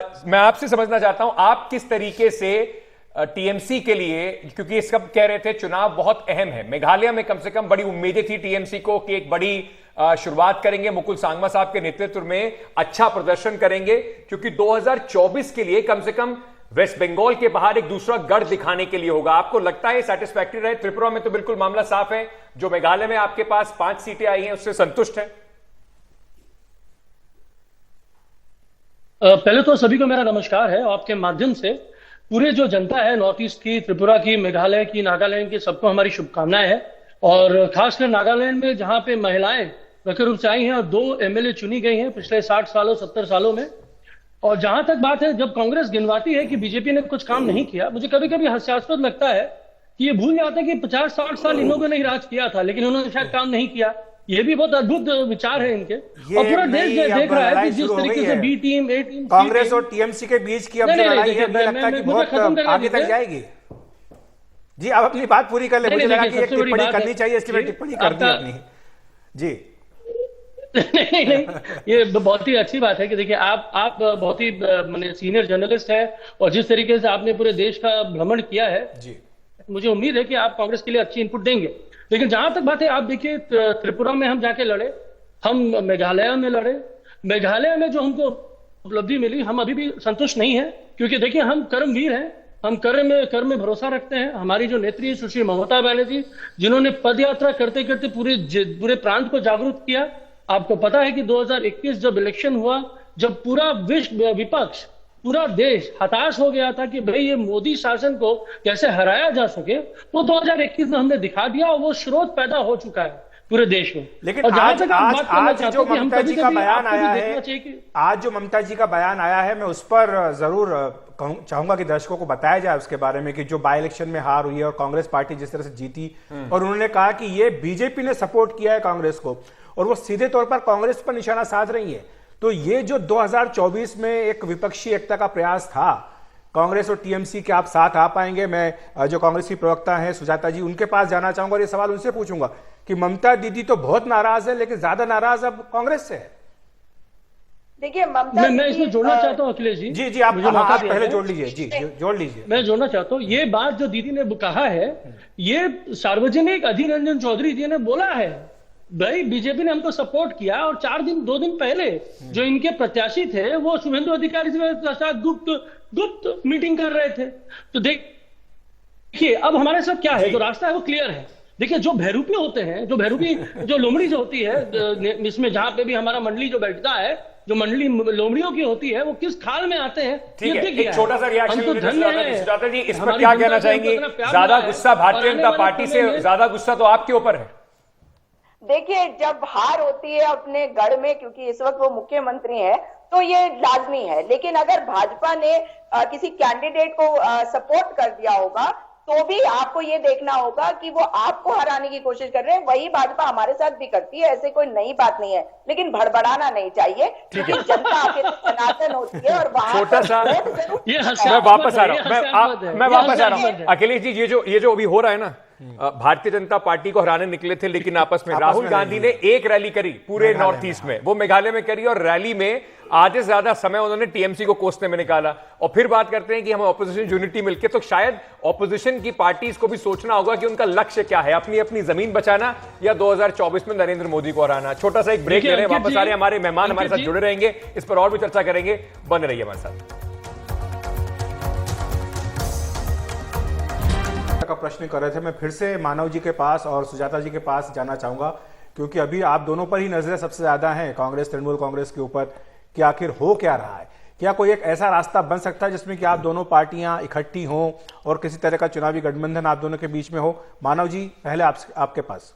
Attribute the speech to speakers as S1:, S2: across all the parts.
S1: मैं आपसे समझना चाहता हूं आप किस तरीके से टीएमसी के लिए, क्योंकि ये सब कह रहे थे चुनाव बहुत अहम है, मेघालय में कम से कम बड़ी उम्मीदें थी टीएमसी को कि एक बड़ी शुरुआत करेंगे, मुकुल सांगमा साहब के नेतृत्व में अच्छा प्रदर्शन करेंगे, क्योंकि 2024 के लिए कम से कम वेस्ट बंगाल के बाहर एक दूसरा गढ़ दिखाने के लिए होगा। आपको लगता है सेटिस्फैक्टरी रहे? त्रिपुरा में तो बिल्कुल मामला साफ है, जो मेघालय में आपके पास 5 सीटें आई हैं उससे संतुष्ट है?
S2: पहले तो सभी को मेरा नमस्कार है। आपके माध्यम से पूरे जो जनता है नॉर्थ ईस्ट की, त्रिपुरा की, मेघालय की, नागालैंड की, सबको हमारी शुभकामनाएं हैं। और खासकर नागालैंड में जहां पे महिलाएं मुख्य रूप से आई हैं और 2 एमएलए चुनी गई हैं पिछले 60 सालों 70 सालों में। और जहां तक बात है, जब कांग्रेस गिनवाती है कि बीजेपी ने कुछ काम नहीं किया, मुझे कभी कभी हास्यास्पद लगता है कि ये भूल जाता है कि 50-60 साल इन लोगों ने ही राज किया था, लेकिन उन्होंने शायद काम नहीं किया। ये भी बहुत अद्भुत विचार है इनके। और पूरा देश देख रहा है कि जिस तरीके से बी टीम, ए टीम,
S3: कांग्रेस और टीएमसी के बीच की अब जो लड़ाई है, मुझे लगता है कि बहुत आगे तक जाएगी। जी, आप अपनी बात पूरी कर ले। मुझे लगा कि एक टिप्पणी करनी चाहिए, इसकी मैंने टिप्पणी कर दी अपनी। जी
S2: नहीं, ये बहुत ही अच्छी बात है कि देखिए आप बहुत ही माने सीनियर जर्नलिस्ट है और जिस तरीके से आपने पूरे देश का भ्रमण किया है
S3: जी,
S2: मुझे उम्मीद है कि आप कांग्रेस के लिए अच्छी इनपुट देंगे। लेकिन जहां तक बात है, आप देखिए त्रिपुरा में हम जाके लड़े, हम मेघालय में लड़े। मेघालय में जो हमको उपलब्धि मिली, हम अभी भी संतुष्ट नहीं है, क्योंकि देखिए हम कर्मवीर हैं, हम कर में भरोसा रखते हैं। हमारी जो नेत्री सुश्री ममता बनर्जी, जिन्होंने पद यात्रा करते करते पूरे प्रांत को जागरूक किया। आपको पता है कि 2021 जब इलेक्शन हुआ, जब पूरा विपक्ष, पूरा देश हताश हो गया था कि भाई ये मोदी शासन को कैसे हराया जा सके, वो 2021 में हमने दिखा दिया और वो स्रोत पैदा हो चुका है पूरे देश में।
S3: लेकिन आज जो ममता जी का बयान आया है, आज जो ममता जी का बयान आया है, मैं उस पर जरूर चाहूंगा कि दर्शकों को बताया जाए उसके बारे में कि जो बाई इलेक्शन में हार हुई है और कांग्रेस पार्टी जिस तरह से जीती, और उन्होंने कहा कि ये बीजेपी ने सपोर्ट किया है कांग्रेस को और वो सीधे तौर पर कांग्रेस पर निशाना साध रही है। तो ये जो 2024 में एक विपक्षी एकता का प्रयास था कांग्रेस और टीएमसी के, आप साथ आ पाएंगे? मैं जो कांग्रेस की प्रवक्ता हैं सुजाता जी, उनके पास जाना चाहूंगा और ये सवाल उनसे पूछूंगा कि ममता दीदी तो बहुत नाराज है, लेकिन ज्यादा नाराज अब कांग्रेस से है।
S4: देखिए, ममता
S2: मैं इसमें जोड़ना चाहता हूँ अखिलेश जी।
S3: जी, आप पहले जोड़ लीजिए। जी, जोड़ लीजिए।
S2: मैं जोड़ना चाहता हूँ, ये बात जो दीदी ने कहा है, ये सार्वजनिक अधीर रंजन चौधरी जी ने बोला है। भाई बीजेपी ने हमको सपोर्ट किया और 2 दिन पहले जो इनके प्रत्याशी थे वो शुभेंदु अधिकारी के साथ गुप्त मीटिंग कर रहे थे। तो देखिए अब हमारे साथ क्या है, जो रास्ता है वो क्लियर है। देखिए जो बहरूपी होते हैं, जो लोमड़ी जो होती है, इसमें जहां पे भी हमारा मंडली जो बैठता है, जो मंडली लोमड़ियों की होती है, वो किस खाल में आते हैं।
S1: ठीक है, एक छोटा सा रिएक्शन सुजाता जी, इस पर क्या कहना चाहेंगे? ज्यादा गुस्सा भारतीय जनता पार्टी से, ज्यादा गुस्सा तो आपके ऊपर है।
S4: देखिए, जब हार होती है अपने गढ़ में, क्योंकि इस वक्त वो मुख्यमंत्री हैं, तो ये लाजमी है। लेकिन अगर भाजपा ने किसी कैंडिडेट को सपोर्ट कर दिया होगा, तो भी आपको ये देखना होगा कि वो आपको हराने की कोशिश कर रहे हैं। वही भाजपा हमारे साथ भी करती है, ऐसे कोई नई बात नहीं है। लेकिन भड़बड़ाना नहीं चाहिए, क्योंकि जनता आखिर सनातन होती है। और
S1: छोटा सा मैं वापस आ रहा हूँ अखिलेश जी, ये जो अभी हो रहा है ना, भारतीय जनता पार्टी को हराने निकले थे, लेकिन आपस में राहुल गांधी ने एक रैली करी पूरे नॉर्थ ईस्ट में, वो मेघालय में करी, और रैली में आधे से ज्यादा समय उन्होंने टीएमसी को कोसने में निकाला। और फिर बात करते हैं कि हमें ऑपोजिशन यूनिटी मिलके, तो शायद ऑपोजिशन की पार्टीज को भी सोचना होगा कि उनका लक्ष्य क्या है, अपनी अपनी जमीन बचाना या 2024 में नरेंद्र मोदी को हराना। छोटा सा एक ब्रेक ले रहे हैं, वापस आ रहे हैं, हमारे मेहमान हमारे साथ जुड़े रहेंगे, इस पर और भी चर्चा करेंगे, बने रहिए हमारे साथ।
S3: का प्रश्न कर रहे थे, मैं फिर से मानव जी के पास और सुजाता जी के पास जाना चाहूंगा, क्योंकि अभी आप दोनों पर ही नजरें सबसे ज्यादा हैं, कांग्रेस, तृणमूल कांग्रेस के ऊपर, कि आखिर हो क्या रहा है। क्या कोई एक ऐसा रास्ता बन सकता है जिसमें कि आप दोनों पार्टियां इकट्ठी हों और किसी तरह का चुनावी गठबंधन आप दोनों के बीच में हो? मानव जी, पहले आपके पास।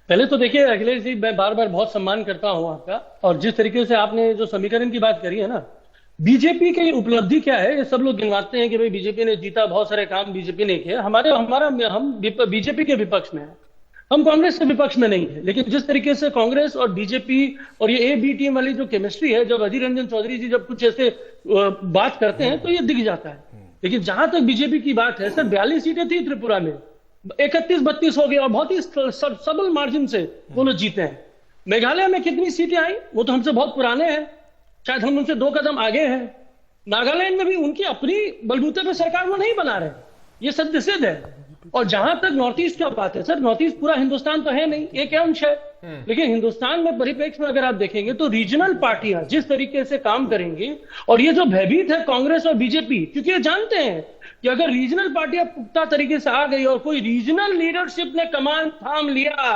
S2: पहले तो देखिए अखिलेश जी, मैं बार बार बहुत सम्मान करता हूं आपका, और जिस तरीके से आपने जो समीकरण की बात करी है ना, बीजेपी की उपलब्धि क्या है, ये सब लोग गिनवाते हैं कि भाई बीजेपी ने जीता, बहुत सारे काम बीजेपी ने किए। हम बीजेपी के विपक्ष में हैं, हम कांग्रेस के विपक्ष में नहीं है। लेकिन जिस तरीके से कांग्रेस और बीजेपी और ये ए बी टीम वाली जो केमिस्ट्री है, जब अधीर रंजन चौधरी जी जब कुछ ऐसे बात करते हैं तो ये दिख जाता है। लेकिन जहां तक बीजेपी की बात है, सर 42 सीटें थी त्रिपुरा में, 31-32 हो गए और बहुत ही सबल मार्जिन से वो लोग जीते हैं। मेघालय में कितनी सीटें आई वो तो हमसे बहुत पुराने हैं, शायद हम उनसे 2 कदम आगे हैं। नागालैंड में भी उनकी अपनी बलबूते पे सरकार वो नहीं बना रहे, ये सत्य सिद्ध है। और जहां तक नॉर्थ ईस्ट की बात है, सर नॉर्थ ईस्ट पूरा हिंदुस्तान तो है नहीं, एक अंश है, लेकिन हिंदुस्तान में परिप्रेक्ष्य में अगर आप देखेंगे तो रीजनल पार्टियां जिस तरीके से काम करेंगी, और ये जो भयभीत है कांग्रेस और बीजेपी, क्योंकि ये जानते हैं कि अगर रीजनल पार्टियां पुख्ता तरीके से आ गई और कोई रीजनल लीडरशिप ने कमान थाम लिया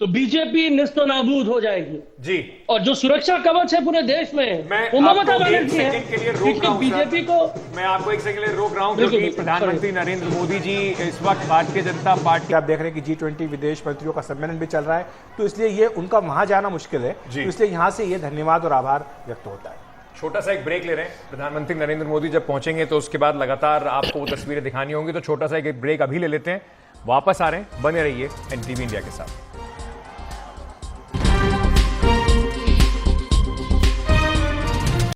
S2: तो बीजेपी निस्तो नाबूद हो जाएगी
S1: जी।
S2: और जो सुरक्षा कवच है पूरे देश में वो ममता बनर्जी है, क्योंकि बीजेपी को
S1: मैं आपको एक सेकंड के लिए रोक रहा हूं क्योंकि प्रधानमंत्री नरेंद्र मोदी जी इस वक्त भारतीय जनता पार्टी,
S3: आप देख रहे हैं कि G20 विदेश मंत्रियों का सम्मेलन भी चल रहा है, तो इसलिए ये उनका वहां जाना मुश्किल है, तो इसलिए यहां से ये धन्यवाद और आभार व्यक्त होता है।
S1: छोटा सा एक ब्रेक ले रहे हैं। प्रधानमंत्री नरेंद्र मोदी जब पहुंचेंगे तो उसके बाद लगातार आपको वो तस्वीरें दिखानी होंगी, तो छोटा सा एक ब्रेक अभी ले लेते हैं, वापस आ रहे हैं, बने रहिए एनटीवी इंडिया के साथ।